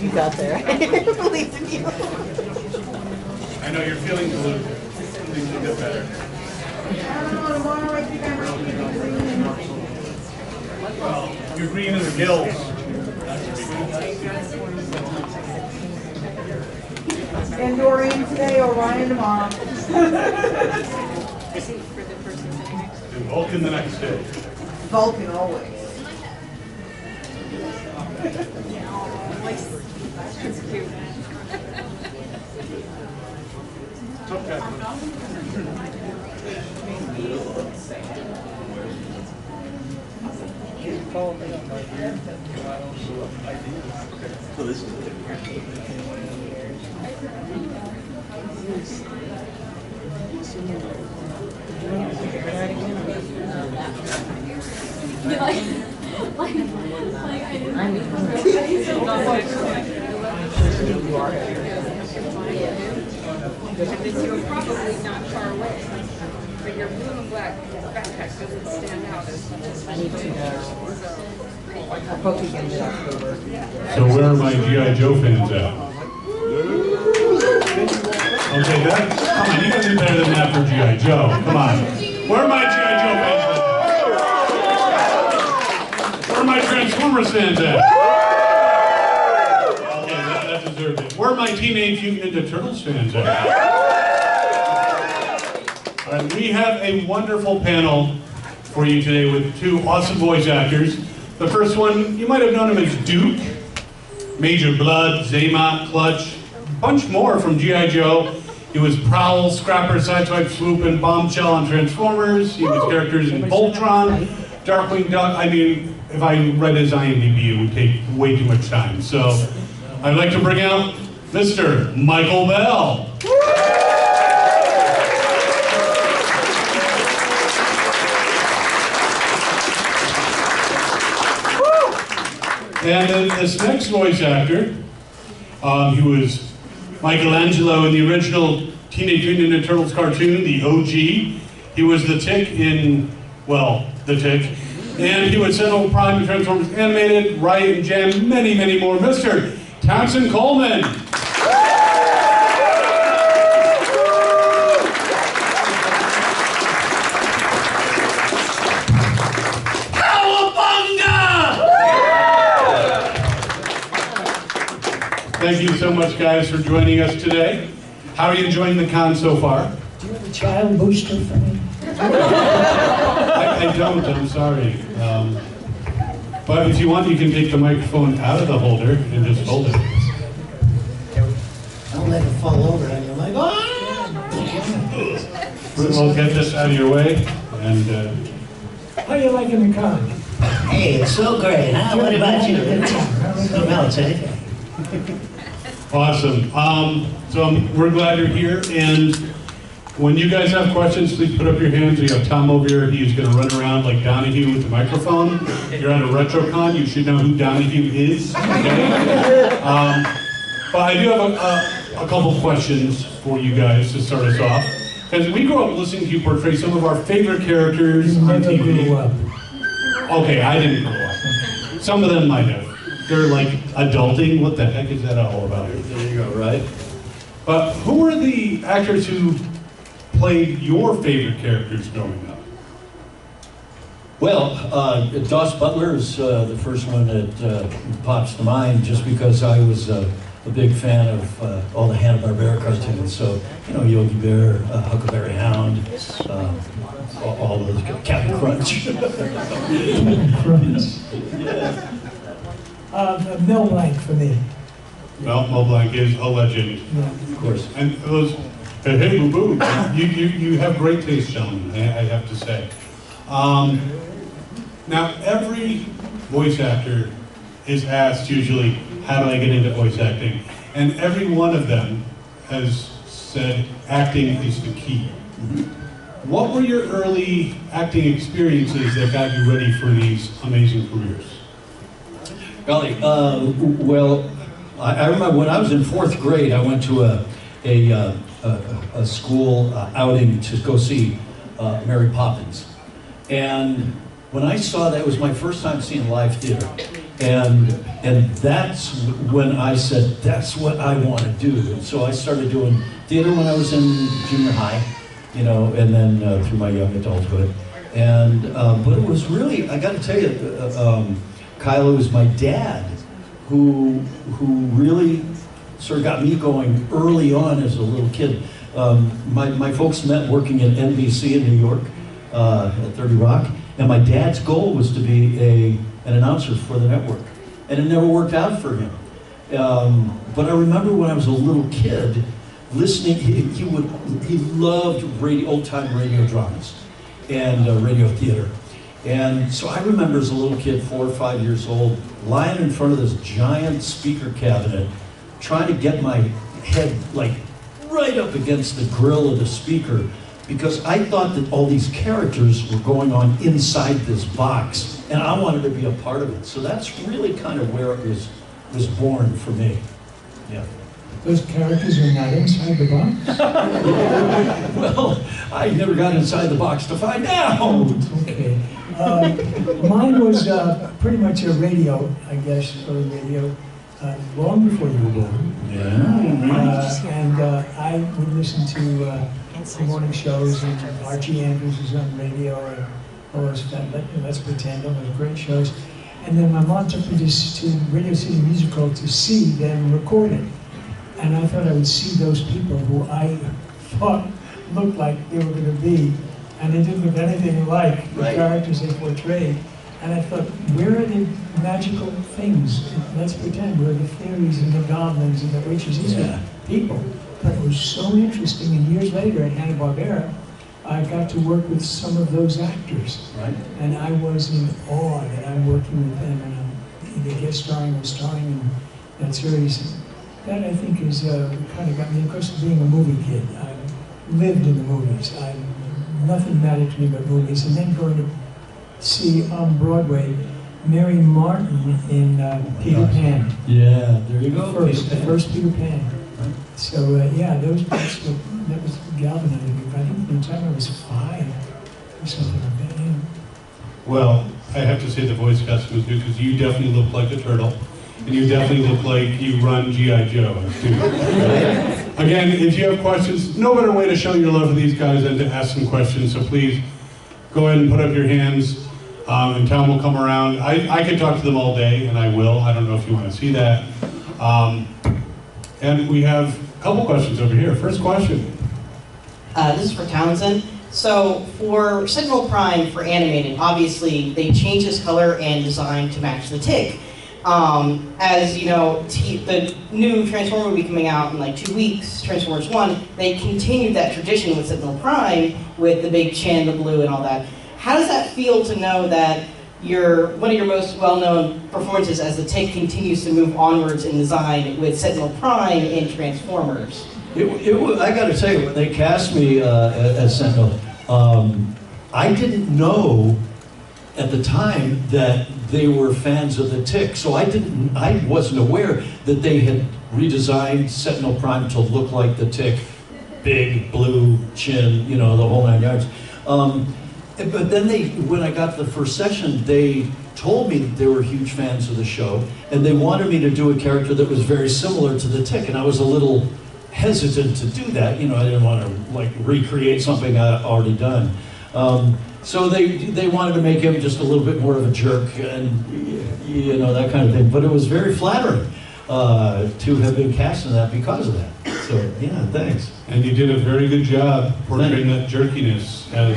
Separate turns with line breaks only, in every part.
You got there. I believe in you.
I know you're feeling blue. Things will get better. Well, you're green in the gills.
And Doreen today or Ryan tomorrow.
And Vulcan the next day.
Vulcan always.
That's cute.
It's okay.
So this is
You're probably not far away, but your blue and black backpack doesn't stand out as much as
I need to I hope you can get October.
So where are my G.I. Joe fans at? Okay, that, come on, you can do better than that for G.I. Joe. Come on. Where are my G.I. Joe fans at? Where are my Transformers fans at? Okay, that deserved it. Where are my Teenage Mutant Ninja Turtles fans at? All right, we have a wonderful panel for you today with two awesome voice actors. The first one, you might have known him as Duke, Major Blood, Zaymot, Clutch, a bunch more from G.I. Joe. He was Prowl, Scrapper, Sideswipe, Swoop, and Bombshell on Transformers. He was characters in Voltron, Darkwing Duck. I mean, if I read his IMDb, it would take way too much time. So I'd like to bring out Mr. Michael Bell. And then this next voice actor, he was Michelangelo in the original Teenage Mutant Ninja Turtles cartoon, the OG. He was the Tick in, well, the Tick. And he was Sentinel Prime in Transformers Animated, Riot and Jam, many, many more. Mr. Townsend Coleman. Thank you so much, guys, for joining us today. How are you enjoying the con so far?
Do you have a child booster for me?
I don't, I'm sorry. But if you want, you can take the microphone out of the holder and just hold it.
Don't let it fall over on you. Like, oh!
We'll get this out of your way. And
How are you liking the con?
Hey, it's so great, huh? What about you? Something else, eh?
awesome. We're glad you're here. And when you guys have questions, please put up your hands. We have Tom over here. He's going to run around like Donahue with the microphone. You're at a RetroCon. You should know who Donahue is. Okay? But I do have a couple questions for you guys to start us off. Because we grew up listening to you portray some of our favorite characters on TV.
Grew up.
Okay, I didn't grow up. Some of them might have. They're like adulting. What the heck is that all about?
There you go, right?
But who were the actors who played your favorite characters growing up?
Well, Doss Butler is the first one that pops to mind, just because I was a big fan of all the Hanna-Barbera cartoons. So, you know, Yogi Bear, Huckleberry Hound, all those, Captain Crunch.
Crunch.
Yeah.
Mel Blanc for me.
Well, Mel Blanc is a legend.
Yeah.
Of course.
And those, hey, boo boo, you have great taste, gentlemen, I have to say. Now, every voice actor is asked usually, how do I get into voice acting? And every one of them has said acting is the key. What were your early acting experiences that got you ready for these amazing careers?
Golly, well, I remember when I was in 4th grade, I went to a school outing to go see Mary Poppins. And when I saw that, it was my first time seeing live theater. And that's when I said, that's what I want to do. And so I started doing theater when I was in junior high, you know, and then through my young adulthood. And, but it was really, I got to tell you, Kyla was my dad who really sort of got me going early on as a little kid. My folks met working at NBC in New York at 30 Rock, and my dad's goal was to be an announcer for the network, and it never worked out for him. But I remember when I was a little kid, listening, he loved old-time radio dramas and radio theater. And so I remember as a little kid, 4 or 5 years old, lying in front of this giant speaker cabinet, trying to get my head like right up against the grill of the speaker, because I thought that all these characters were going on inside this box, and I wanted to be a part of it. So that's really kind of where it was born for me. Yeah.
Those characters are not inside the box?
Well, I never got inside the box to find out.
Okay. Mine was pretty much a radio, I guess, early radio, long before you were born.
Yeah.
And I would listen to the morning shows, and Archie Andrews was on radio, and all those stuff. Let's Pretend, all those great shows. And then my mom took me to Radio City Music Hall to see them recorded. And I thought I would see those people who I thought looked like they were going to be, and they didn't look anything like the characters they portrayed. And I thought, where are the magical things? Let's Pretend, where are the fairies and the goblins and the witches? These are people. But it was so interesting, and years later at Hanna-Barbera, I got to work with some of those actors.
Right.
And I was in awe that I'm working with them, and I'm either guest starring or starring in that series. That, I think, is kind of got me, of course, being a movie kid. I lived in the movies. Nothing mattered to me but movies. And then going to see on Broadway Mary Martin in Peter Pan.
Yeah, there you go.
The first Peter Pan. Right. So, yeah, that was galvanizing me. I think the time I was 5 or something like that, yeah.
Well, I have to say the voice casting was new, because you definitely look like a turtle. And you definitely look like you run G.I. Joe, too. Again, if you have questions, no better way to show your love for these guys than to ask some questions. So please, go ahead and put up your hands, and Tom will come around. I could talk to them all day, and I will. I don't know if you want to see that. And we have a couple questions over here. First question.
This is for Townsend. So for Sentinel Prime, for animated, obviously they changed his color and design to match the tick. As you know, the new Transformer movie coming out in like 2 weeks, Transformers 1, they continued that tradition with Sentinel Prime with the big chin, the blue, and all that. How does that feel to know that one of your most well-known performances as the tick continues to move onwards in design with Sentinel Prime in Transformers?
I got to tell you, when they cast me as Sentinel, I didn't know at the time that they were fans of the tick, so I wasn't aware that they had redesigned Sentinel Prime to look like the tick, big blue chin, you know, the whole 9 yards. But then when I got to the first session, they told me that they were huge fans of the show, and they wanted me to do a character that was very similar to the tick, and I was a little hesitant to do that. You know, I didn't want to like recreate something I'd already done. So they wanted to make him just a little bit more of a jerk, and you know, that kind of thing. But it was very flattering to have been cast in that because of that. So yeah, thanks.
And you did a very good job portraying that jerkiness as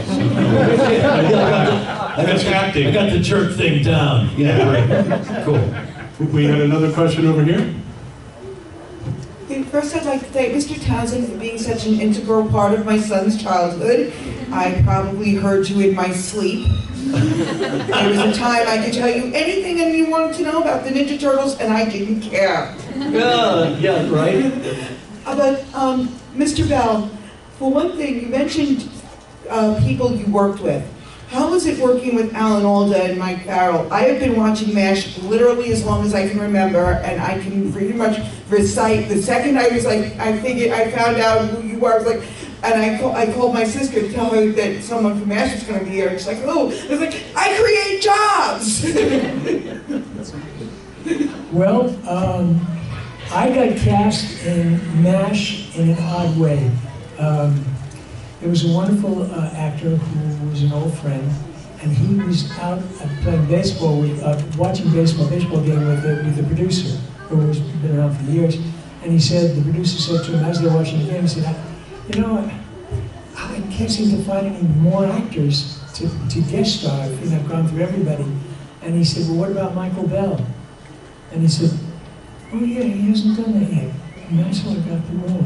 acting.
I got the jerk thing down. Yeah, right. Cool.
We had another question over here.
First, I'd like to thank Mr. Townsend for being such an integral part of my son's childhood. I probably heard you in my sleep. There was a time I could tell you anything and you wanted to know about the Ninja Turtles, and I didn't care.
Yeah, right.
But, Mr. Bell, for one thing, you mentioned people you worked with. How was it working with Alan Alda and Mike Farrell? I have been watching MASH literally as long as I can remember, and I can pretty much recite. The second I was like, I found out who you are, I was like, And I called my sister to tell her that someone from MASH was going to be here. She's like, oh, I was like, I create jobs.
Well, I got cast in MASH in an odd way. There was a wonderful actor who was an old friend, and he was out playing baseball, watching baseball game with the producer, who has been around for years. And he said, the producer said to him as they're watching the game, he said, you know, I can't seem to find any more actors to guest star. I've gone through everybody. And he said, well, what about Michael Bell? And he said, oh yeah, he hasn't done that yet. And that's how I got the role.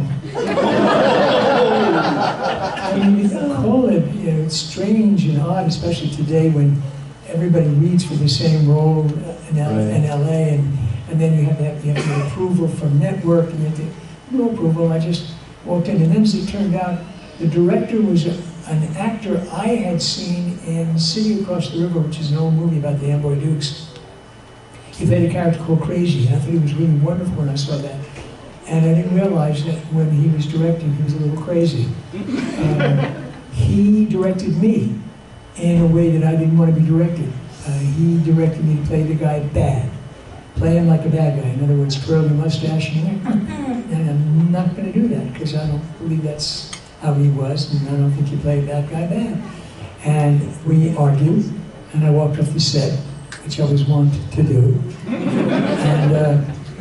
I mean, call it, it's strange and odd, especially today when everybody reads for the same role in LA, and then you have to get approval from network, and you have to, no approval. I just walked in, and then as it turned out, the director was an actor I had seen in City Across the River, which is an old movie about the Amboy Dukes. He played a character called Crazy, and I thought he was really wonderful when I saw that. And I didn't realize that when he was directing, he was a little crazy. He directed me in a way that I didn't want to be directed. He directed me to play the guy bad, play him like a bad guy. In other words, twirl your mustache and I'm not going to do that because I don't believe that's how he was, and I don't think he played that guy bad. And we argued, and I walked off the set, which I was wont to do. And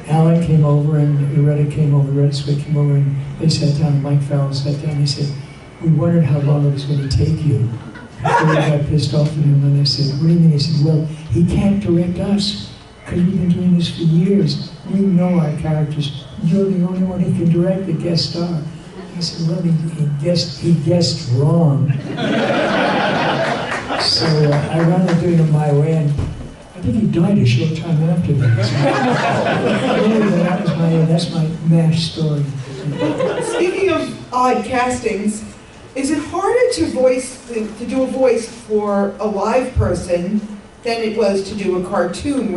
Alan came over, and Loretta Swit came over, and they sat down, and Mike Farrell sat down, and he said, we wondered how long it was going to take you. And I got pissed off at him, and I said, what do you mean? He said, well, he can't direct us, because we've been doing this for years. We know our characters. You're the only one he can direct the guest star. I said, well, he guessed wrong. So I wound up doing it my way, and I think he died a short time after that. So, that's my MASH story.
Speaking of odd castings, is it harder to do a voice for a live person than it was to do a cartoon?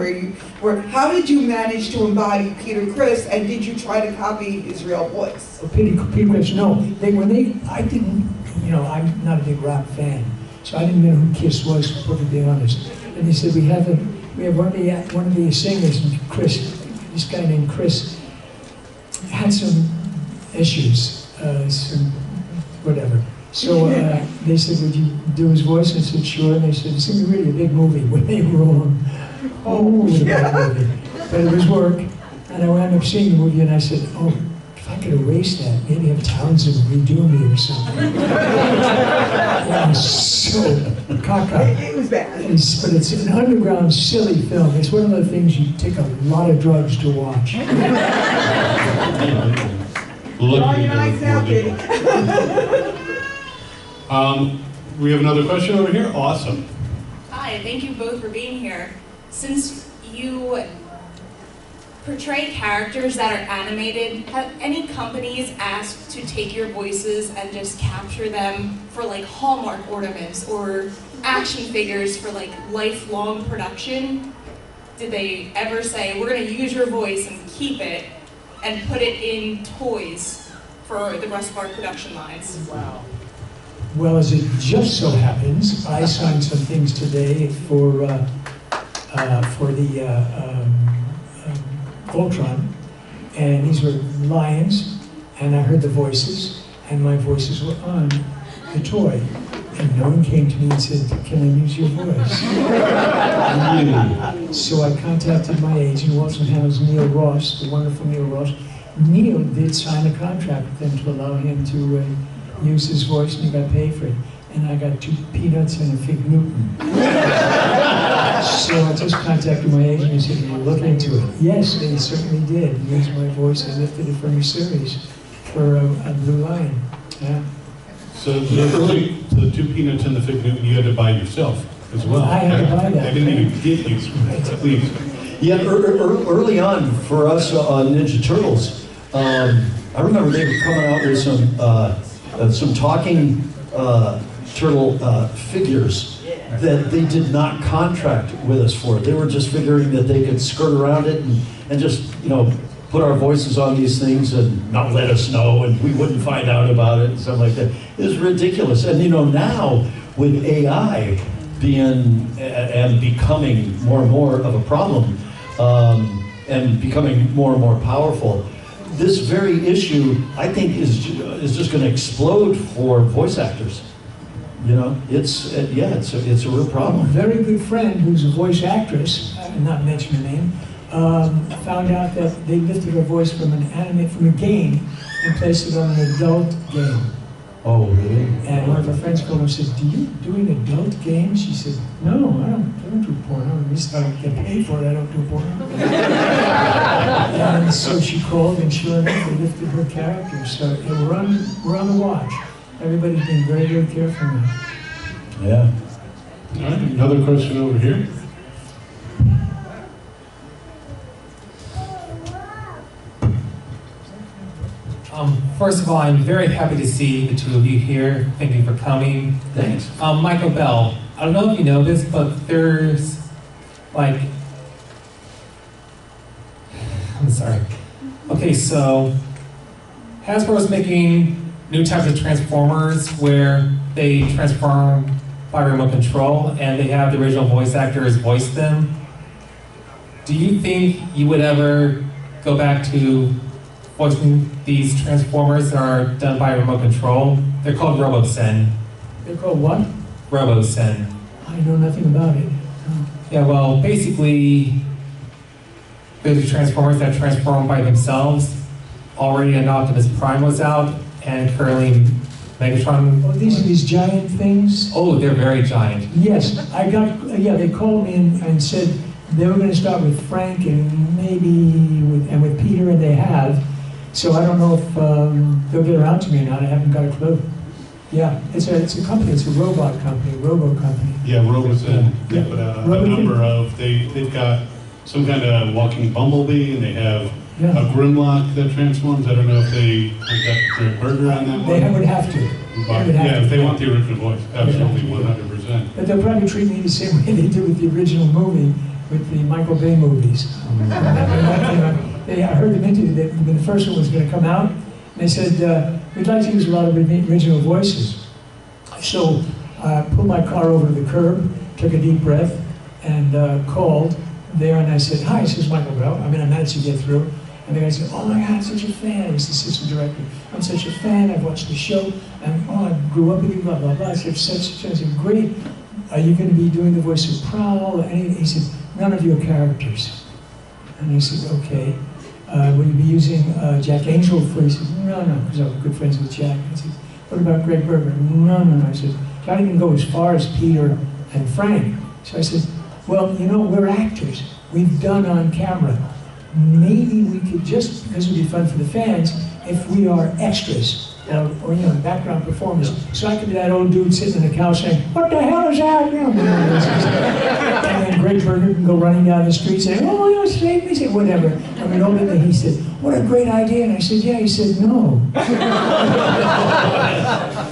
How did you manage to embody Peter Criss, and did you try to copy his real voice?
Peter Criss, no. I didn't, I'm not a big rock fan, so I didn't know who Kiss was, to be perfectly honest. And they said, we have one of the singers, Chris, this guy named Chris, had some issues, some whatever. So they said, would you do his voice? I said, sure. And they said, it's going to be really a big movie. When they were wrong. Oh, it was a big movie. But it was work. And I wound up seeing the movie, and I said, oh, if I could erase that, maybe have Townsend redo me or something. It was so cockeyed.
It was bad.
But it's an underground, silly film. It's one of the things you take a lot of drugs to watch.
We have another question over here. Awesome.
Hi, thank you both for being here. Since you portray characters that are animated, have any companies asked to take your voices and just capture them for like Hallmark ornaments or action figures for like lifelong production? Did they ever say, we're going to use your voice and keep it and put it in toys for the rest of our production lines?
Wow. Well, as it just so happens, I signed some things today for the Voltron, and these were lions, and I heard the voices, and my voices were on the toy. And no one came to me and said, can I use your voice? So I contacted my agent, who also handles Neil Ross, the wonderful Neil Ross. Neil did sign a contract with them to allow him to use his voice, and he got paid for it. And I got 2 peanuts and a fig Newton. So I just contacted my agent and said, can you look into it? Yes, they certainly did. He used my voice and lifted it from a series for a Blue Lion. Yeah.
So the 2 peanuts and the fig Newton you had to buy yourself as well.
I had to buy that.
I didn't even get you. Please.
Yeah, early on for us on Ninja Turtles, I remember they were coming out with some talking turtle figures that they did not contract with us for. They were just figuring that they could skirt around it and just, put our voices on these things and not let us know, and we wouldn't find out about it and stuff like that. It's ridiculous. And you know, now with AI being and becoming more and more of a problem, and becoming more and more powerful, this very issue, I think, is just going to explode for voice actors. You know, it's a real
A
problem.
very good friend who's a voice actress, I will not mention her name, found out that they lifted her voice from a game and placed it on an adult game.
Oh, really?
And one of her friends called her and said, "Do you do an adult game?" She said, "No, I don't do porno. At least I don't get paid for it. I don't do porno." And so she called, and sure enough, they lifted her character. So we're on the watch. Everybody's being very, very careful now.
Yeah.
All right, another question over here.
First of all, I'm very happy to see the two of you here. Thank you for coming.
Thanks.
Michael Bell, I don't know if you know this, but there's like, I'm sorry. Okay, so Hasbro's making new types of Transformers where they transform by remote control and they have the original voice actors voice them. Do you think you would ever go back to voicing these Transformers that are done by remote control? They're called RoboSen.
They're called what?
RoboSen.
I know nothing about it.
Yeah, well, basically, there's Transformers that transform by themselves. Already an Optimus Prime was out, and currently Megatron.
Oh, these are these giant things?
Oh, they're very giant.
Yes, they called me and said they were going to start with Frank and maybe with Peter, and they have. So I don't know if they'll get around to me or not. I haven't got a clue. Yeah, it's a company. It's a robot company, a robo company.
Yeah, RoboSen. They
Yeah.
put out a number of, they've got some kind of walking bumblebee, and they have
Yeah.
a Grimlock that transforms. I don't know if they put that Greg Berger on that
They
one.
would have to.
But,
would have
yeah,
to.
if they want the original voice, absolutely,
Yeah.
100%.
But they'll probably treat me the same way they did with the original movie, with the Michael Bay movies. I heard them interview that when the first one was going to come out, and they said, we'd like to use a lot of original voices. So I pulled my car over to the curb, took a deep breath, and called there, and I said, "Hi, this is Michael Bell." I managed to get through. And the guy said, "Oh my God, I'm such a fan." He was the assistant director. "I'm such a fan, I've watched the show, and I grew up with you, blah, blah, blah." I said, I said, "Great. Are you going to be doing the voice of Prowl?" He said, "None of your characters." And I said, "Okay. Will you be using Jack Angel for?" He said, "No, because I'm good friends with Jack." I said, "What about Greg Berger?" No. I said, "Can't even go as far as Peter and Frank." So I said, "Well, we're actors. We've done on camera. Maybe we could just, because it would be fun for the fans, if we are extras or background performers. So I could be that old dude sitting on the couch saying, 'What the hell is that?' And then Greg Berger can go running down the street saying, 'Oh, save me,' say whatever." Ultimately he said, "What a great idea." And I said, "Yeah." He said, "No."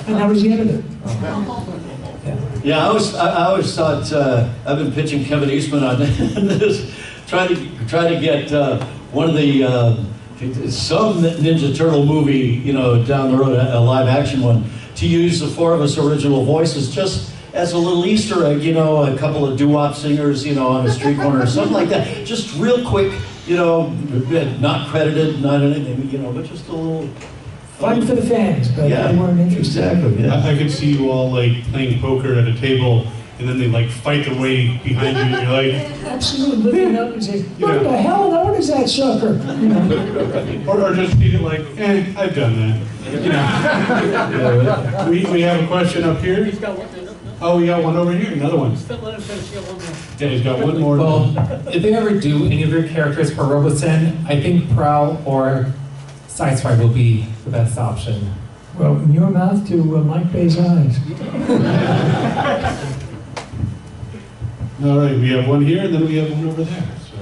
And that was the end of it.
Yeah, I always thought I've been pitching Kevin Eastman on this, trying to get one of the some Ninja Turtle movie, down the road, a live action one, to use the four of us original voices just as a little Easter egg, a couple of doo-wop singers, on a street corner or something like that, just real quick, not credited, not anything, but just a little.
Fun for the fans, but they weren't interested.
Exactly, yeah.
I could see you all playing poker at a table, and then they fight their way behind you, and you're like,
Absolutely, looking up and saying, "What the hell? What is that sucker?"
or just treat it I've done that. We have a question up here. Oh, we got one over here, another one. Yeah, he's got one more.
Well, if they ever do any of your characters for RoboSen, I think Prowl or Sideswipe will be the best option.
Well, in your mouth to Mike Bay's eyes.
All right, we have one here, and then we have one over there. So,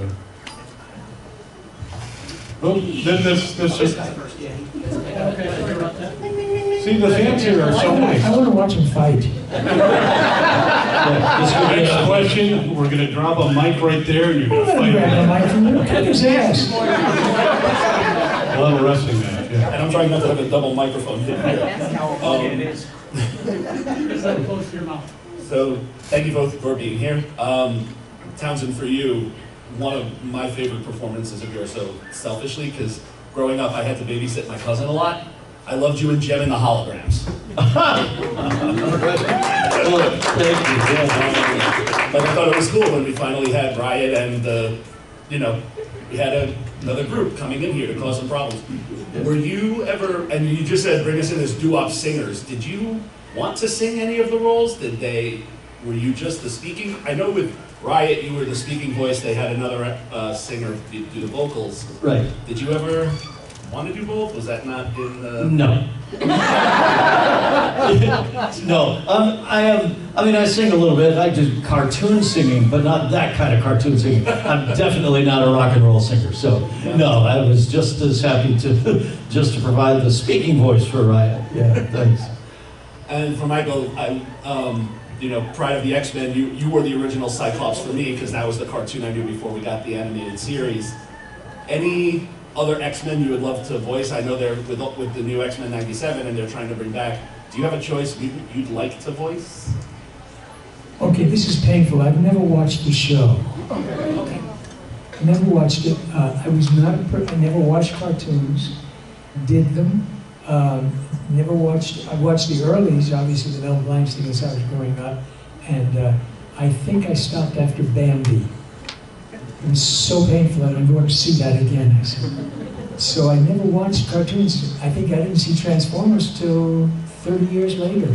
well, then this just. See, the fans here are so nice.
I want to watch him fight.
Next question, we're gonna drop a mic right there and you're gonna fight
Grab the
it.
mic from you, kick his ass.
A little wrestling match, yeah.
And I'm trying not to have a double microphone here. So, thank you both for being here. Townsend, for you, one of my favorite performances of yours, so selfishly, because growing up I had to babysit my cousin a lot. I loved you and Jem in the holograms.
Well, thank you. Yeah.
But I thought it was cool when we finally had Riot and, we had another group coming in here to cause some problems. Were you ever, and you just said bring us in as doo-wop singers, did you want to sing any of the roles? Were you just the speaking? I know with Riot you were the speaking voice, they had another singer do the vocals.
Right.
Did you ever want to do both? Was that not in the...
No. No. I sing a little bit. I do cartoon singing, but not that kind of cartoon singing. I'm definitely not a rock and roll singer. So, no, I was just as happy to provide the speaking voice for Riot. Yeah, thanks.
And for Michael, Pride of the X-Men, you were the original Cyclops for me, because that was the cartoon I knew before we got the animated series. Any other X-Men you would love to voice? I know they're with the new X-Men 97 and they're trying to bring back. Do you have a choice you'd like to voice?
Okay, this is painful. I've never watched the show.
Okay.
I never watched it. I never watched cartoons, did them. I watched the earlies, obviously the Mel Blancs thing as I was growing up, and I think I stopped after Bambi. It was so painful, I never want to see that again. So I never watched cartoons. I think I didn't see Transformers till 30 years later.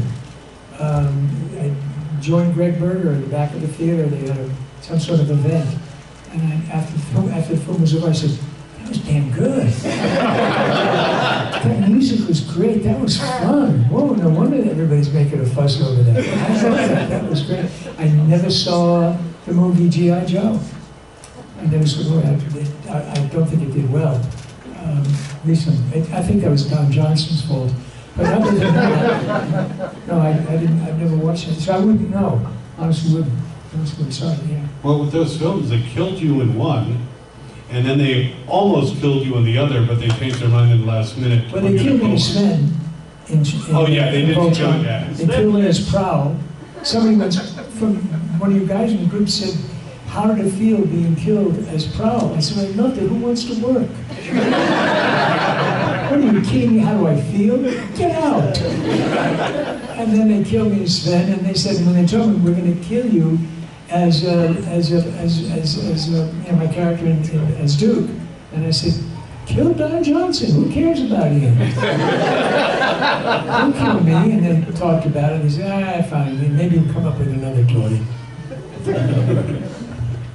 I joined Greg Berger at the back of the theater. They had some sort of event. And after the film was over, I said, that was damn good. That music was great. That was fun. Whoa, no wonder everybody's making a fuss over that. I thought that was great. I never saw the movie G.I. Joe. I never saw the movie. I don't think it did well. I think that was Don Johnson's fault. But other than that, no, I've never watched it. So I wouldn't know. Honestly, wouldn't. Sorry, yeah.
Well, with those films, they killed you in one, and then they almost killed you in the other, but they changed their mind in the last minute.
Well, they killed me as Sven.
Oh yeah, they did kill you.
They killed me as Prowl. Somebody from one of you guys in the group said, how did it feel being killed as Prowl? I said, nothing. Who wants to work? What are you kidding me? How do I feel? Get out! And then they killed me as Sven, and they said, when they told me we're going to kill you as my character as Duke, and I said, kill Don Johnson. Who cares about him? Don't kill me. And then talked about it. And he said, fine. Maybe we'll come up with another toy.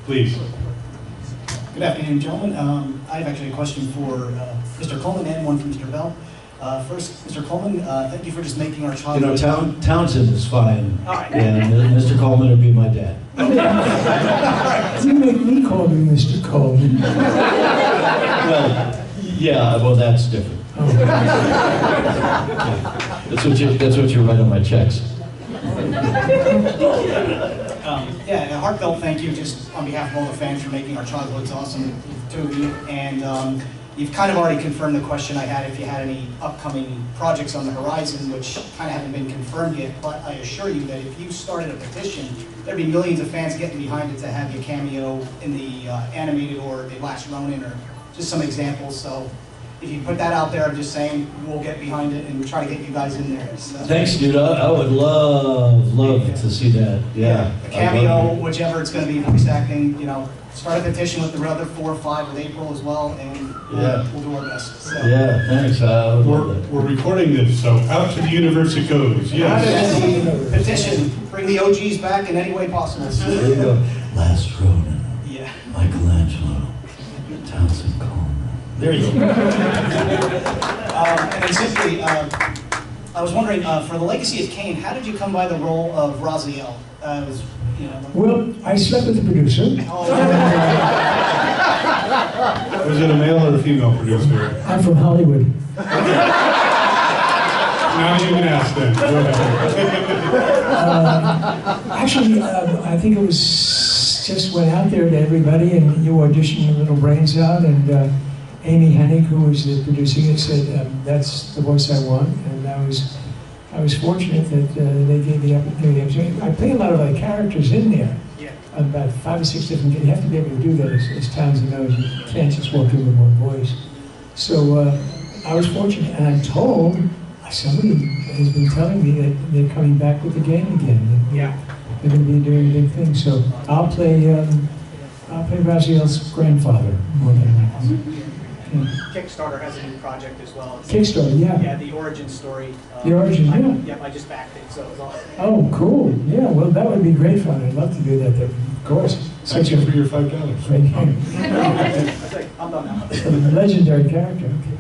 Please.
Good afternoon, gentlemen. I have actually a question for Mr. Coleman and one for Mr. Bell. First, Mr. Coleman, thank you for just making our childhood...
Townsend is fine.
All right.
And Mr. Coleman would be my dad.
You make me call you Mr. Coleman.
Well, that's different.
Oh.
That's what you write on my checks.
A heartfelt thank you just on behalf of all the fans for making our childhoods awesome, two of you. And you've kind of already confirmed the question I had, if you had any upcoming projects on the horizon, which kind of haven't been confirmed yet, but I assure you that if you started a petition, there'd be millions of fans getting behind it to have you cameo in the animated or The Last Ronin, or just some examples. So if you put that out there, I'm just saying, we'll get behind it and try to get you guys in there. So.
Thanks, dude. I would love to see that. Yeah.
A cameo, whichever it's going to be, voice acting, start a petition with the other 4 or 5 with April as well, and we'll do our best. So.
Yeah, thanks.
We're recording this, so out to the universe it goes. Yes.
Petition, bring the OGs back in any way possible. So.
There you go. Last Ronin.
Yeah.
Michelangelo. Townsend, Coleman. There you go.
And then simply, I was wondering, for the Legacy of Kain, how did you come by the role of Raziel?
Well, I slept with the producer.
Was it a male or a female producer?
I'm from Hollywood.
Now you can ask them. Go ahead.
Actually, I think it was just went out there to everybody, and you auditioned your little brains out, and Amy Hennig, who was producing it, said, that's the voice I want, and I was fortunate that they gave the opportunity. I play a lot of characters in there.
Yeah.
About 5 or 6 different, you have to be able to do that as Townsend knows. You can't just walk in with one voice. So I was fortunate, and I'm told, somebody has been telling me that they're coming back with the game again.
Yeah.
They're going to be doing big things. So I'll play Raziel's grandfather, more than likely.
Kickstarter has a new project as well.
Kickstarter, yeah.
Yeah, the origin story.
The origin, yeah.
Yep, I just backed it, so it was awesome.
Oh, cool. Yeah, well, that would be great fun. I'd love to do that, of course.
Thank you for your $5.
Great game.
That's it. I'm done now.
A legendary character. Okay.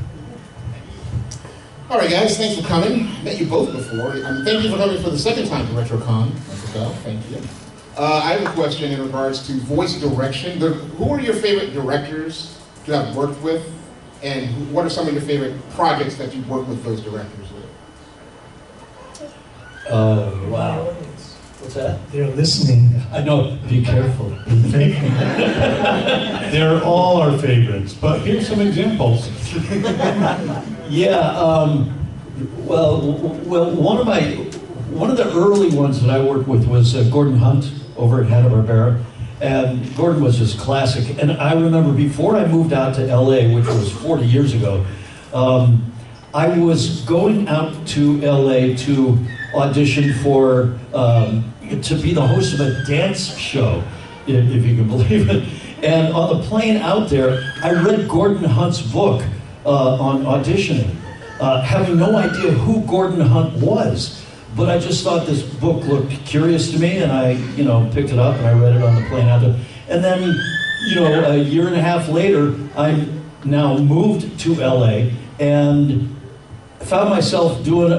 All right, guys, thanks for coming. Met you both before. Thank you for coming for the second time to RetroCon. Thank you. I have a question in regards to voice direction. Who are your favorite directors you have worked with, and what are some of your favorite projects that you've worked with those directors with?
Wow. What's that?
They're listening.
I know, be careful.
They're all our favorites, but here's some examples.
Yeah, well, one of the early ones that I worked with was Gordon Hunt over at Hanna-Barbera, and Gordon was just classic. And I remember before I moved out to LA, which was 40 years ago, I was going out to LA to audition for, to be the host of a dance show, if you can believe it. And on the plane out there, I read Gordon Hunt's book on auditioning, having no idea who Gordon Hunt was. But I just thought this book looked curious to me, and I, picked it up and I read it on the plane out there. And then, a year and a half later, I'm now moved to LA and found myself doing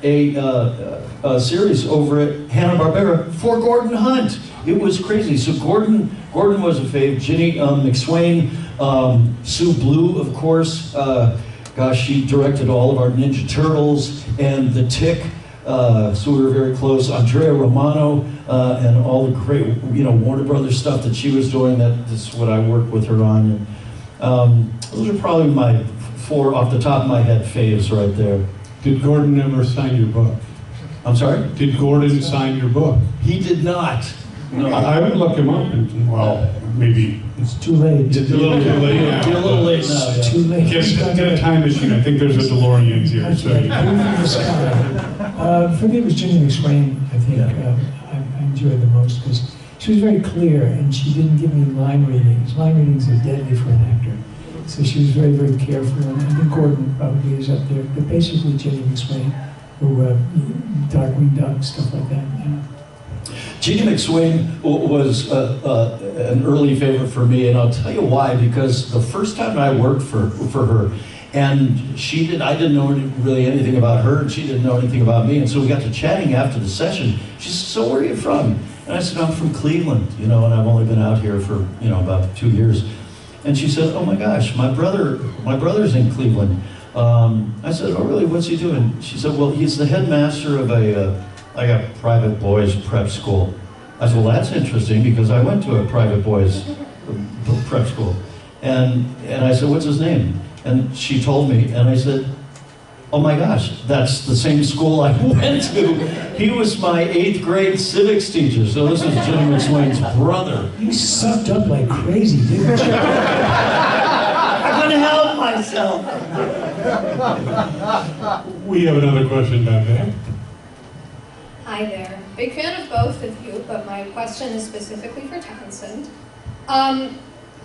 a series over at Hanna-Barbera for Gordon Hunt. It was crazy. So Gordon was a fave. Ginny McSwain, Sue Blue, of course. Gosh, she directed all of our Ninja Turtles and The Tick. So we were very close. Andrea Romano and all the great, Warner Brothers stuff that she was doing. That's what I worked with her on. And those are probably my 4 off the top of my head faves right there.
Did Gordon ever sign your book?
I'm sorry?
Did Gordon sign your book?
He did not. No.
I would look him up and, maybe.
It's too late.
It's a little too late now.
You're a little late now.
It's too late.
Get a time machine. I think there's a DeLorean here. So.
For me, it was Ginny McSwain, I think. I enjoyed the most because she was very clear and she didn't give me line readings. Line readings are deadly for an actor. So she was very, very careful. And I think Gordon probably is up there. But basically, Ginny McSwain, who Darkwing Duck, stuff like that.
Ginny McSwain was an early favorite for me, and I'll tell you why. Because the first time I worked for her, and I didn't know really anything about her, and she didn't know anything about me, and so we got to chatting after the session. She said, "So where are you from?" And I said, "I'm from Cleveland, and I've only been out here for about 2 years." And she said, "Oh my gosh, my brother's in Cleveland." I said, "Oh really? What's he doing?" She said, "Well, he's the headmaster of a private boys prep school." I said, "Well, that's interesting because I went to a private boys prep school." And I said, "What's his name?" And she told me, and I said, "Oh my gosh, that's the same school I went to." He was my 8th grade civics teacher, so this is Ginny McSwain's brother.
You sucked up like crazy, didn't you?
I couldn't help myself.
We have another question back there.
Hi there. Big fan of both of you, but my question is specifically for Townsend.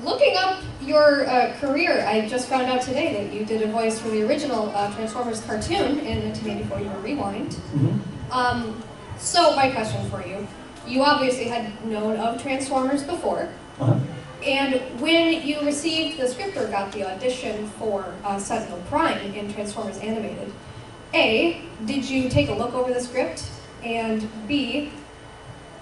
Looking up your career, I just found out today that you did a voice for the original Transformers cartoon in 1984, you were Rewind.
Mm-hmm.
So my question for you, you obviously had known of Transformers before, and when you received the script or got the audition for Sentinel Prime in Transformers Animated, A, did you take a look over the script? And B,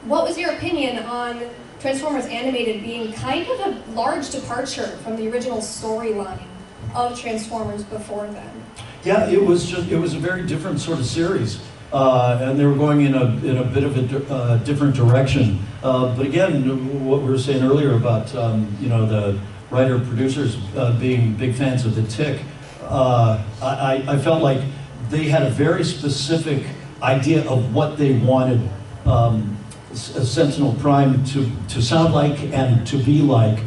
what was your opinion on Transformers Animated being kind of a large departure from the original storyline of Transformers before then?
Yeah, it was a very different sort of series, and they were going in a bit of a different direction. But again, what we were saying earlier about the writer producers being big fans of the Tick, I felt like they had a very specific idea of what they wanted Sentinel Prime to sound like and to be like,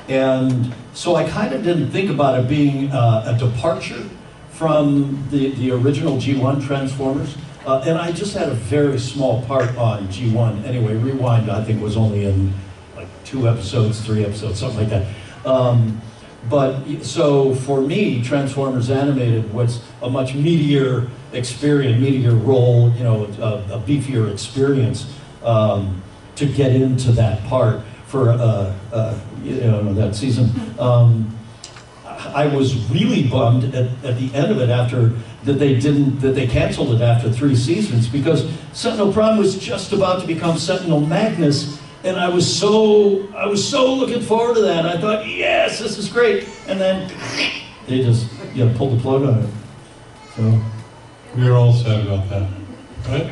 and so I kind of didn't think about it being a departure from the original G1 Transformers, and I just had a very small part on G1. Anyway, Rewind I think was only in like 2 episodes, 3 episodes, something like that. But so for me, Transformers Animated was a much meatier experience, meatier role, a beefier experience to get into that part for that season. I was really bummed at the end of it that they canceled it after 3 seasons, because Sentinel Prime was just about to become Sentinel Magnus, and I was so looking forward to that. I thought, yes, this is great, and then they just pulled the plug on it. So
we were all sad about that, right?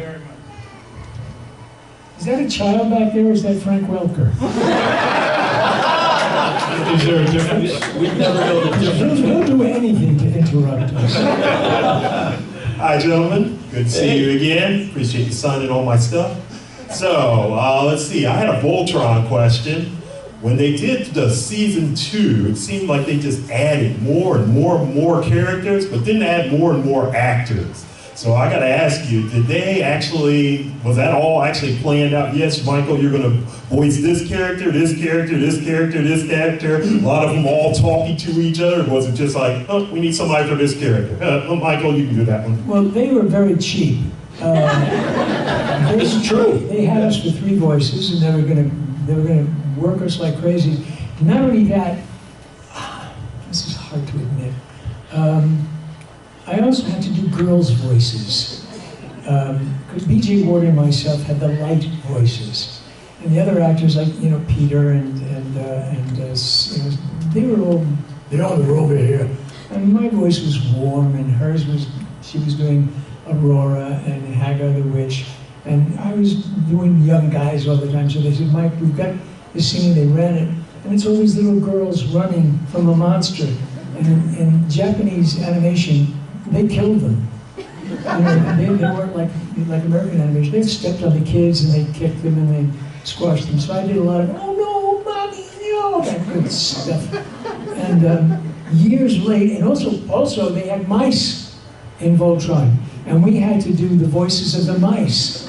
Is that a child back there, or is that Frank Welker?
Is there a difference?
We never know the difference.
He'll do anything to interrupt us.
Hi, gentlemen. Good to see you again. Appreciate you signing all my stuff. So, let's see. I had a Voltron question. When they did the season 2, it seemed like they just added more and more and more characters, but didn't add more and more actors. So I got to ask you, was that all actually planned out? Yes, Michael, you're going to voice this character, this character, this character, this character, a lot of them all talking to each other? Or was it just like, oh, we need somebody for this character? Michael, you can do that one.
Well, they were very cheap.
It's true.
They had us for 3 voices, and they were gonna work us like crazy. Not only that, this is hard to admit. I also had to do girls' voices, because B.J. Ward and myself had the light voices, and the other actors like Peter and they were over here, and my voice was warm, and hers was, she was doing Aurora and Hagar the Witch, and I was doing young guys all the time. So they said, Mike, we've got this scene, they ran it, and it's always little girls running from a monster, and in Japanese animation, they killed them. They weren't like American animation. They stepped on the kids and they kicked them and they squashed them. So I did a lot of, oh no, mommy, no, that good stuff. And years later, and also they had mice in Voltron, and we had to do the voices of the mice.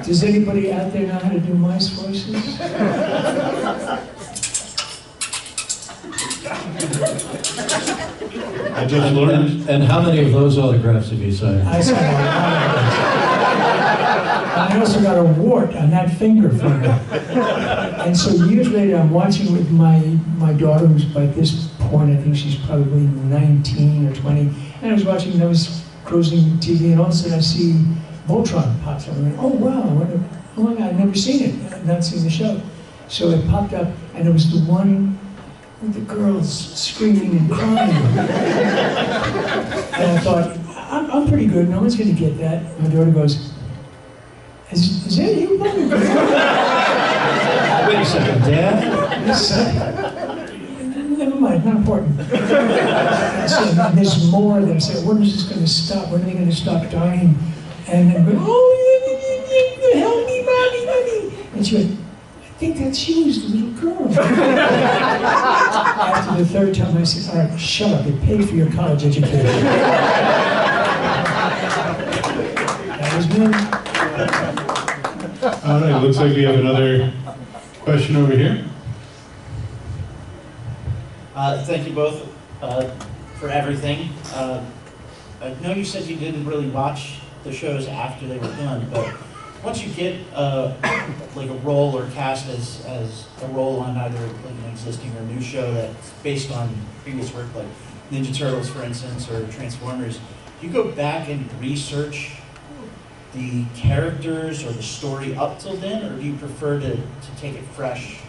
Does anybody out there know how to do mice voices?
I just learned.
And how many of those autographs have you signed?
I signed a lot of those. I also got a wart on that finger from it. And so years later, I'm watching with my daughter, who's by this point, I think she's probably 19 or 20, and I was watching those cruising TV, and all of a sudden I see Voltron pops up. I went, oh wow, oh my God, I've never seen it. I've not seen the show. So it popped up, and it was the one with the girls screaming and crying. And I thought, I'm pretty good, no one's gonna get that. My daughter goes, is that you, Mom?
Wait a second, Dad?
Never mind, not important. And there's more that I said, when is this gonna stop? When are they gonna stop dying? And then go, oh, help me, Mommy. And she went, I think that's you, the little girl. After the 3rd time, I said, all right, shut up, it paid for your college education. That was me.
All right, looks like we have another question over here.
Thank you both for everything. I know you said you didn't really watch the shows after they were done, but once you get like a role or cast as a role on either like an existing or new show that's based on previous work, like Ninja Turtles, for instance, or Transformers, do you go back and research the characters or the story up till then, or do you prefer to take it fresh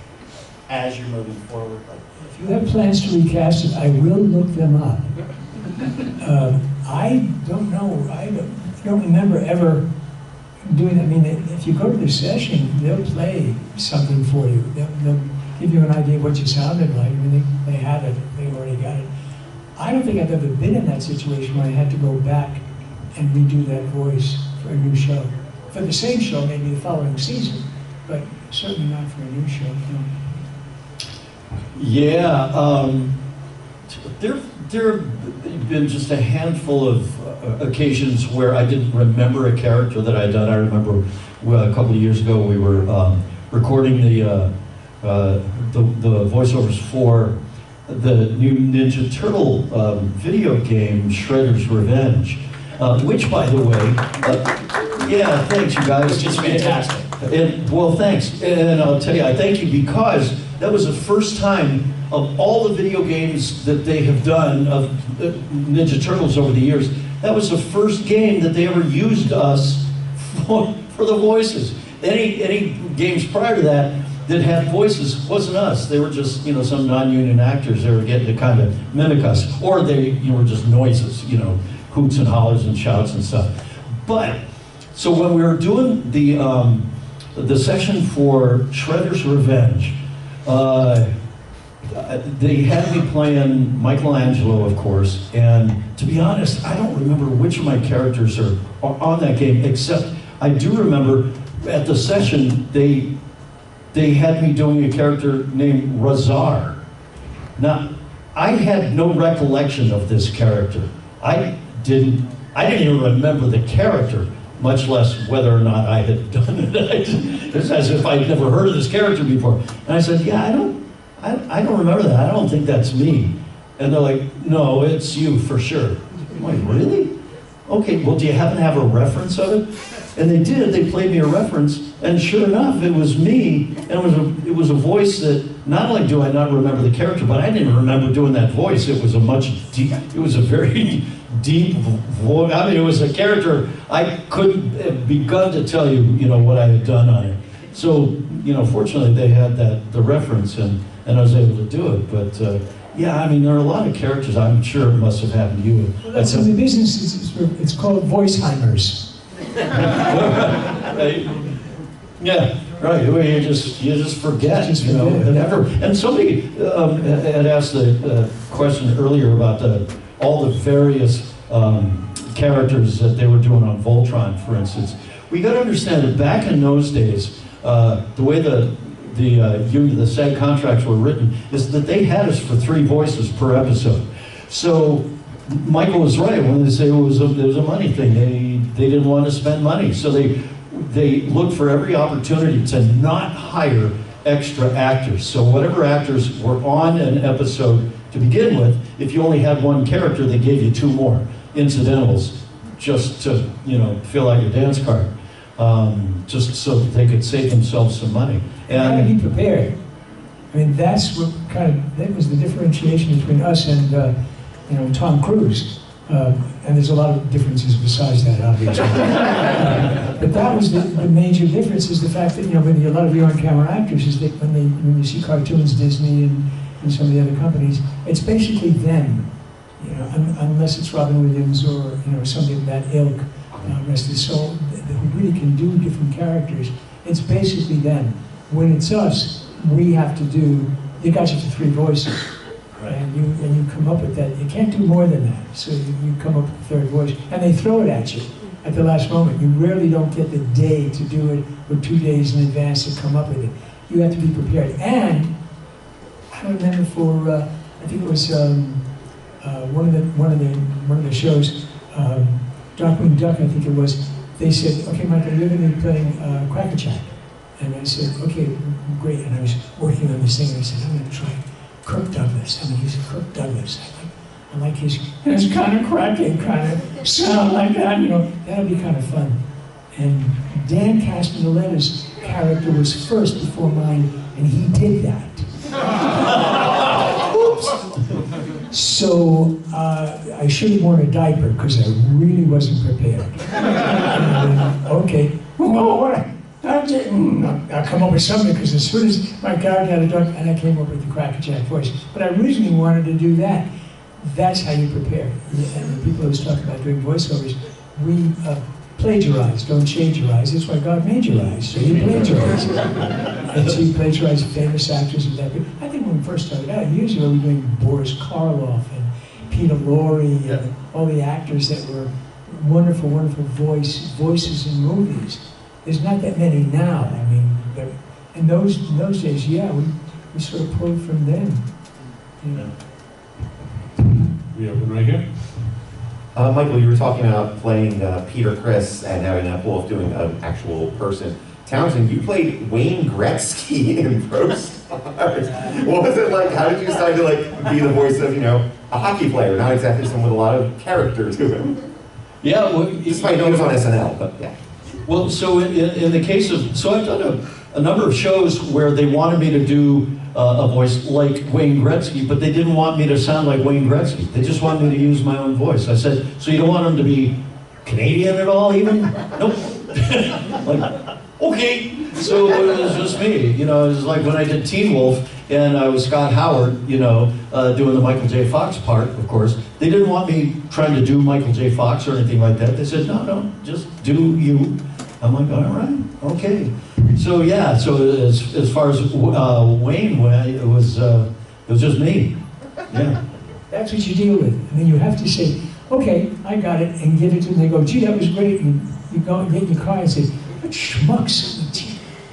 as you're moving forward? Like,
If you have plans to recast it, I will look them up. I don't know. I don't remember ever doing that. I mean, if you go to the session, they'll play something for you. They'll give you an idea of what you sounded like. I mean, they have it. They already got it. I don't think I've ever been in that situation where I had to go back and redo that voice for a new show. For the same show, maybe the following season, but certainly not for a new show. No.
Yeah, there have been just a handful of occasions where I didn't remember a character that I'd done. I remember a couple of years ago we were recording the voiceovers for the new Ninja Turtle video game, Shredder's Revenge, which, by the way, yeah, thanks, you guys.
Which is fantastic.
Well, thanks, and I'll tell you, I thank you because that was the first time of all the video games that they have done of Ninja Turtles over the years, that was the first game that they ever used us for the voices. Any games prior to that had voices wasn't us. They were just, you know, some non-union actors. They were getting to kind of mimic us, or they, you were just noises, you know, hoots and hollers and shouts and stuff. But so when we were doing the section for Shredder's Revenge, they had me playing Michelangelo, of course, and to be honest, I don't remember which of my characters are on that game, except I do remember at the session, they had me doing a character named Razar. Now, I had no recollection of this character. I didn't even remember the character, much less whether or not I had done it. It's as if I'd never heard of this character before. And I said, yeah, I don't remember that. I don't think that's me. And they're like, no, it's you for sure. I'm like, really? Okay, well, do you happen to have a reference of it? And they did. They played me a reference, and sure enough, it was me. And it was a voice that not only do I not remember the character, but I didn't even remember doing that voice. It was it was a very deep voice. I mean, it was a character I couldn't have begun to tell you, you know, what I had done on it. So, you know, fortunately, they had the reference, and I was able to do it. But yeah, I mean, there are a lot of characters. I'm sure it must have happened to you.
Well, that's in the business. It's called voiceheimers.
Yeah, right. You just forget, you know. And somebody had asked the question earlier about all the various characters that they were doing on Voltron, for instance. We got to understand that back in those days, the way the SAG contracts were written is that they had us for 3 voices per episode. So Michael was right when they say it was a money thing. They didn't want to spend money, so they looked for every opportunity to not hire extra actors. So whatever actors were on an episode to begin with, if you only had 1 character, they gave you 2 more incidentals, just to, you know, fill out your dance card, just so that they could save themselves some money.
And be prepared. I mean, that's what that was the differentiation between us and you know, Tom Cruise. And there's a lot of differences besides that, obviously. But that was the major difference, is the fact that, you know, when a lot of the on-camera actors, is that when you see cartoons, Disney and some of the other companies, it's basically them, you know, unless it's Robin Williams or, you know, somebody of that ilk, rest his soul, who really can do different characters. It's basically them. When it's us, we have to do, you got you for 3 voices. Right. And you come up with that. You can't do more than that. So you come up with the 3rd voice. And they throw it at you at the last moment. You rarely don't get the day to do it, or 2 days in advance to come up with it. You have to be prepared. And I remember for I think it was one of the shows, Darkwing Duck, I think it was. They said, "Okay, Michael, you're going to be playing Crackerjack." And I said, "Okay, great." And I was working on this thing, and I said, "I'm going to try Kirk Douglas." I'm going to use Kirk Douglas. I like his kind of cracking, kind of sound like that, you know. That'll be kind of fun. And Dan Castellaneta's character was first before mine, and he did that. Oops. So I should have worn a diaper because I really wasn't prepared. Okay. Well, I'll come up with something, because as soon as my character had a dog, and I came up with the Crackerjack voice. But I originally wanted to do that. that's how you prepare. And the people who was talking about doing voiceovers, we plagiarize, don't change your eyes. That's why God made your eyes, so you plagiarize. And so you plagiarize famous actors and that. I think when we first started out, years ago, we were doing Boris Karloff and Peter Lorre and all the actors that were wonderful, wonderful voices in movies. There's not that many now. I mean, but in those days, yeah, we sort of pulled from them. You know.
We have one right here.
Michael, you were talking about playing Peter Criss and having that pull of doing an actual person. Townsend, you played Wayne Gretzky in Pro Stars. What was it like? How did you decide to be the voice of, a hockey player, not exactly someone with a lot of character to him?
Yeah, well,
despite he was on SNL, but yeah.
Well, so in the case of, so I've done a number of shows where they wanted me to do a voice like Wayne Gretzky, but they didn't want me to sound like Wayne Gretzky. They just wanted me to use my own voice. I said, so you don't want him to be Canadian at all, even? Nope. Okay. So it was just me. It was like when I did Teen Wolf, and I was Scott Howard, doing the Michael J. Fox part, of course. They didn't want me trying to do Michael J. Fox or anything like that. They said, no, just do you. I'm like, all right, okay. So yeah, so as far as Wayne went, it was just me. Yeah.
That's what you deal with. I mean, you have to say, okay, I got it, and give it to them. They go, gee, that was great. And you go and get in your car and say, what schmucks?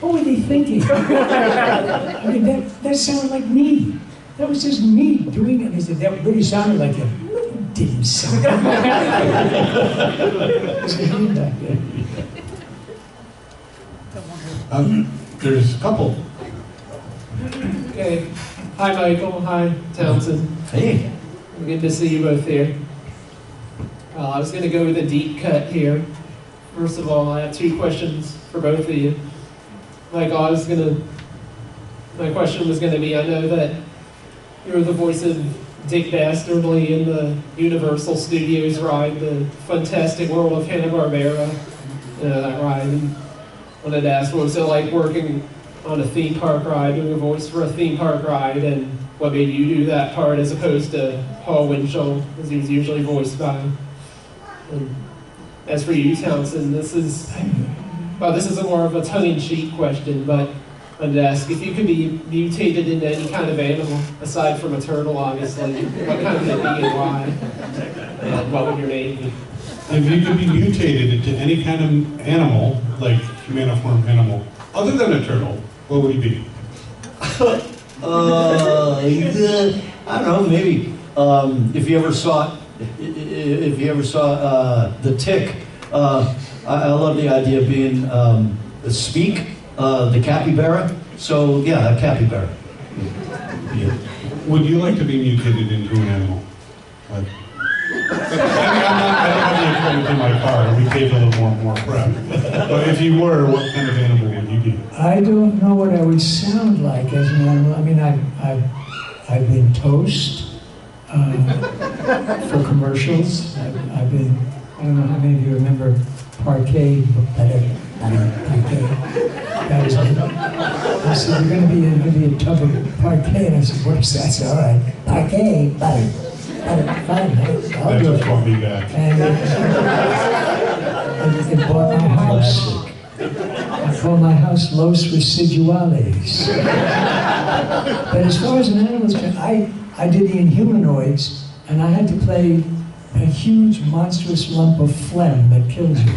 What were they thinking? I mean, that sounded like me. That was just me doing it. And they said, that really sounded like him. It didn't sound like
There's a couple.
Okay. Hi, Michael. Hi, Townsend.
Hey.
Good to see you both here. I was going to go with a deep cut here. First of all, I have two questions for both of you. Michael, my question was going to be, I know that you're the voice of Dick Dastardly in the Universal Studios ride, the Fantastic World of Hanna-Barbera. That ride. And I wanted to ask, what was it like working on a theme park ride, doing a voice for a theme park ride, and what made you do that part as opposed to Paul Winchell, as he was usually voiced by? And as for you, Townsend, this is a more of a tongue-in-cheek question, but I wanted to ask if you could be mutated into any kind of animal, aside from a turtle, obviously, what kind would it be and why? And what would your name be?
If you could be mutated into any kind of animal, like humaniform animal, other than a turtle, what would you be?
I don't know, maybe. If you ever saw The Tick, I love the idea of being Speak, the capybara. So yeah, a capybara.
Yeah. Would you like to be mutated into an animal? Like, I don't have the equipment in my car. We take a little more prep. But if you were, what kind of animal would you be?
I don't know what I would sound like as an animal. I mean, I've been toast for commercials. I've been, I don't know how many of you remember Parquet. That was it. I said, you're going to be a tub of Parquet. And I said, what is that? I said, all right, Parquet, butter. Fine, I'll do it.
Won't be back.
And it bought my house. I call my house Los Residuales. But as far as an animal is concerned, I did the Inhumanoids, and I had to play a huge, monstrous lump of phlegm that kills you.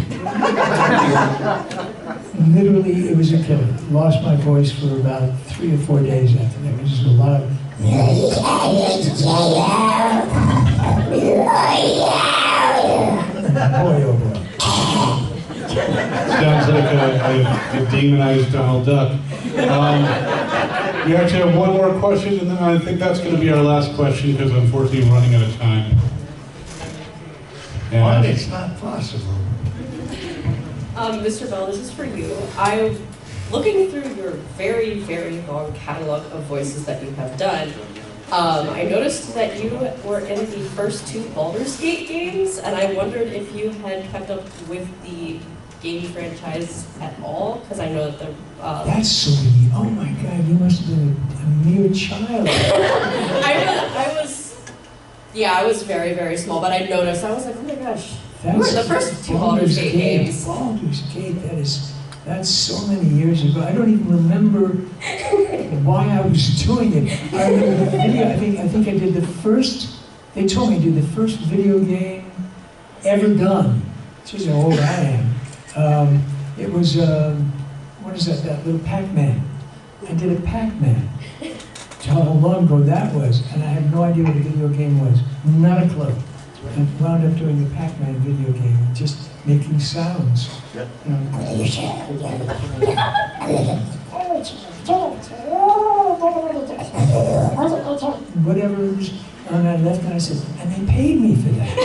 Literally, it was a killer. Lost my voice for about 3 or 4 days after that. It was just a lot of...
Sounds like a demonized Donald Duck. We actually have one more question, and then I think that's going to be our last question, because unfortunately we're running out of time.
But it's not possible.
Mr. Bell, this is for you. I'm looking through your very, very long catalog of voices that you have done. I noticed that you were in the first 2 Baldur's Gate games, and I wondered if you had kept up with the game franchise at all, because I know that the...
That's sweet. Oh my God, you must have been a mere child.
I was Yeah, I was very, very small, but I noticed, I was like, oh my gosh,
That's
you were the first two Baldur's Gate games.
Baldur's Gate, that's so many years ago. I don't even remember why I was doing it. I remember the video, I think I did the first, they told me to do the first video game ever done. Jeez, how old I am. It was, what is that little Pac-Man. I did a Pac-Man. How long ago that was, and I had no idea what a video game was. Not a clue. I wound up doing a Pac-Man video game, just making sounds. You know, whatever it was, and I left and I said, and they paid me for that.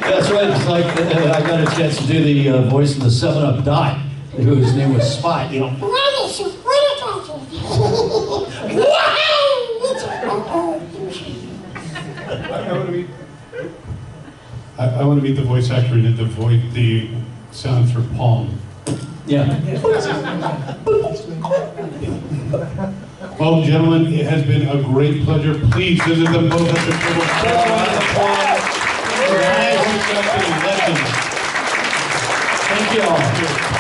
That's right. It's like I got a chance to do the voice of the 7-Up Dot, whose name was Spot. You know.
I want to meet the voice actor who did the sound for Palm.
Yeah.
Well, gentlemen, it has been a great pleasure. Please visit them both at the table.
Thank you all.
Sure.